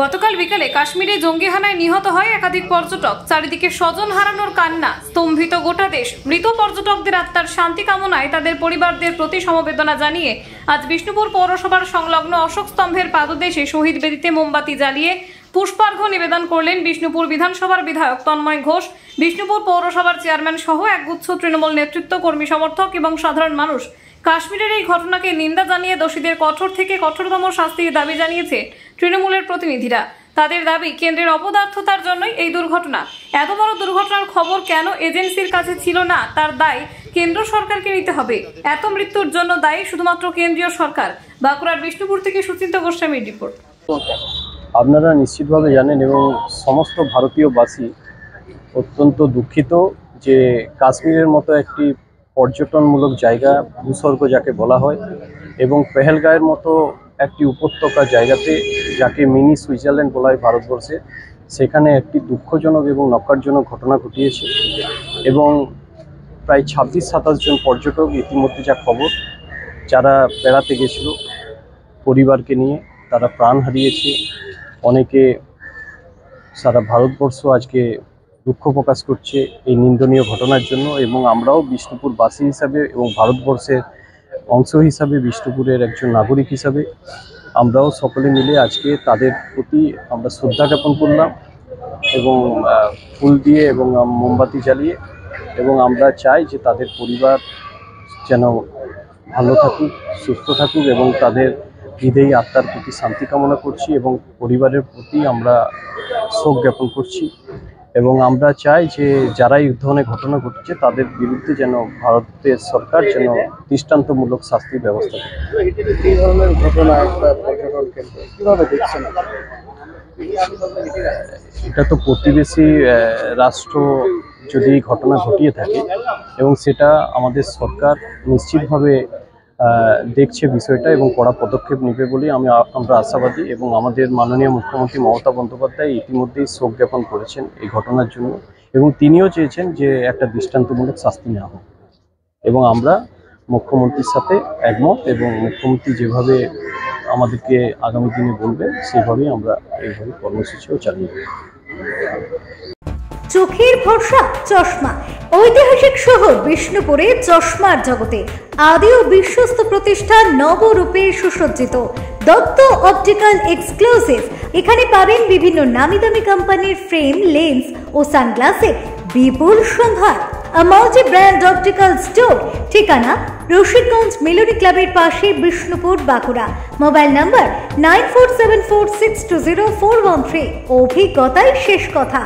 গতকাল বিকালে কাশ্মীরে জঙ্গি হানায় নিহত হয় একাধিক পর্যটক। চারিদিকে স্বজন হারানোর কান্না, স্তম্ভিত গোটা দেশ। মৃত পর্যটকদের আত্মার শান্তি কামনায় তাদের পরিবারদের প্রতি সমবেদনা জানিয়ে আজ বিষ্ণুপুর পৌরসভার সংলগ্ন অশোক স্তম্ভের পাদদেশে শহীদ বেদিতে মোমবাতি জ্বালিয়ে পুষ্পার্ঘ্য নিবেদন করলেন বিষ্ণুপুর বিধানসভার বিধায়ক তন্ময় ঘোষ, বিষ্ণুপুর পৌরসভার চেয়ারম্যান সহ একগুচ্ছ তৃণমূল নেতৃত্ব, কর্মী সমর্থক এবং সাধারণ মানুষ। কাশ্মীরের এই ঘটনাকে নিন্দা জানিয়ে দোষীদের কঠোর থেকে কঠোরতম শাস্তির দাবি জানিয়েছে তৃণমূলের প্রতিনিধিরা। তাদের দাবি, কেন্দ্রের অপদার্থতার জন্যই এই দুর্ঘটনা। এত বড় দুর্ঘটনার খবর কেন এজেন্সির কাছে ছিল না, তার দায় কেন্দ্র সরকারকে নিতে হবে। এত মৃত্যুর জন্য দায়ী শুধুমাত্র কেন্দ্রীয় সরকার। বাঁকুড়ার বিষ্ণুপুর থেকে সুচিন্ত গোস্বামীর রিপোর্ট। আপনারা নিশ্চিতভাবে জানেন এবং সমস্ত ভারতীয়বাসী অত্যন্ত দুঃখিত যে কাশ্মীরের মতো একটি পর্যটনমূলক জায়গা, ভূস্বর্গ যাকে বলা হয়, এবং পেহেলগাঁওয়ের মতো একটি উপত্যকা জায়গাতে, যাকে মিনি সুইজারল্যান্ড বলা হয় ভারতবর্ষে, সেখানে একটি দুঃখজনক এবং নক্কারজনক ঘটনা ঘটিয়েছে এবং প্রায় 26-27 জন পর্যটক ইতিমধ্যে, যা খবর, যারা বেড়াতে গেছিল পরিবারকে নিয়ে, তারা প্রাণ হারিয়েছে। অনেকে, সারা ভারতবর্ষ আজকে দুঃখ প্রকাশ করছে এই নিন্দনীয় ঘটনার জন্য, এবং আমরাও বিষ্ণুপুরবাসী হিসাবে এবং ভারতবর্ষের অংশ হিসাবে, বিষ্ণুপুরের একজন নাগরিক হিসাবে আমরাও সকলে মিলে আজকে তাদের প্রতি আমরা শ্রদ্ধা জ্ঞাপন করলাম এবং ফুল দিয়ে এবং মোমবাতি জ্বালিয়ে, এবং আমরা চাই যে তাদের পরিবার যেন ভালো থাকুক, সুস্থ থাকুক, এবং তাদের বিদেয়ী আত্মার প্রতি শান্তি কামনা করছি এবং পরিবারের প্রতি আমরা শোক জ্ঞাপন করছি। এবং আমরা চাই যে যারা এই ধরনের ঘটনা ঘটেছে তাদের বিরুদ্ধে যেন ভারতের সরকার যেন দৃষ্টান্তমূলক শাস্তির ব্যবস্থা করে। এই ধরনের ঘটনা পর্যটন কেন্দ্র কিভাবে দেখছেন? এটা তো প্রতিবেশী রাষ্ট্র যদি ঘটনা ঘটিয়ে থাকে, এবং সেটা আমাদের সরকার নিশ্চিতভাবে দেখছে বিষয়টা এবং কড়া পদক্ষেপ নেবে বলে আমরা আশাবাদী। এবং আমাদের মাননীয় মুখ্যমন্ত্রী মমতা বন্দ্যোপাধ্যায় ইতিমধ্যেই শোক জ্ঞাপন করেছেন এই ঘটনার জন্য, এবং তিনিও চেয়েছেন যে একটা দৃষ্টান্তমূলক শাস্তি নেওয়া হোক। এবং আমরা মুখ্যমন্ত্রীর সাথে একমত, এবং মুখ্যমন্ত্রী যেভাবে আমাদেরকে আগামী দিনে বলবেন সেভাবেই আমরা এইভাবে কর্মসূচিও চালিয়ে দেব। চোখের ভরসা চশমা। ঐতিহাসিক শহর বিষ্ণুপুরে চশমার জগতে আদি ও বিশ্বস্ত প্রতিষ্ঠান নবরূপে সুসজ্জিত দত্ত অপটিক্যাল এক্সক্লুসিভ। এখানে পাবেন বিভিন্ন নামি দামি কোম্পানির ফ্রেম, লেন্স ও সানগ্লাসের বিপুল সম্ভার। Multi brand optical store. ঠিকানা রশিদগঞ্জ মেলোডি ক্লাবের পাশে, বিষ্ণুপুর, বাঁকুড়া। Mobile number 9474620413। অভিজ্ঞতাই শেষ কথা।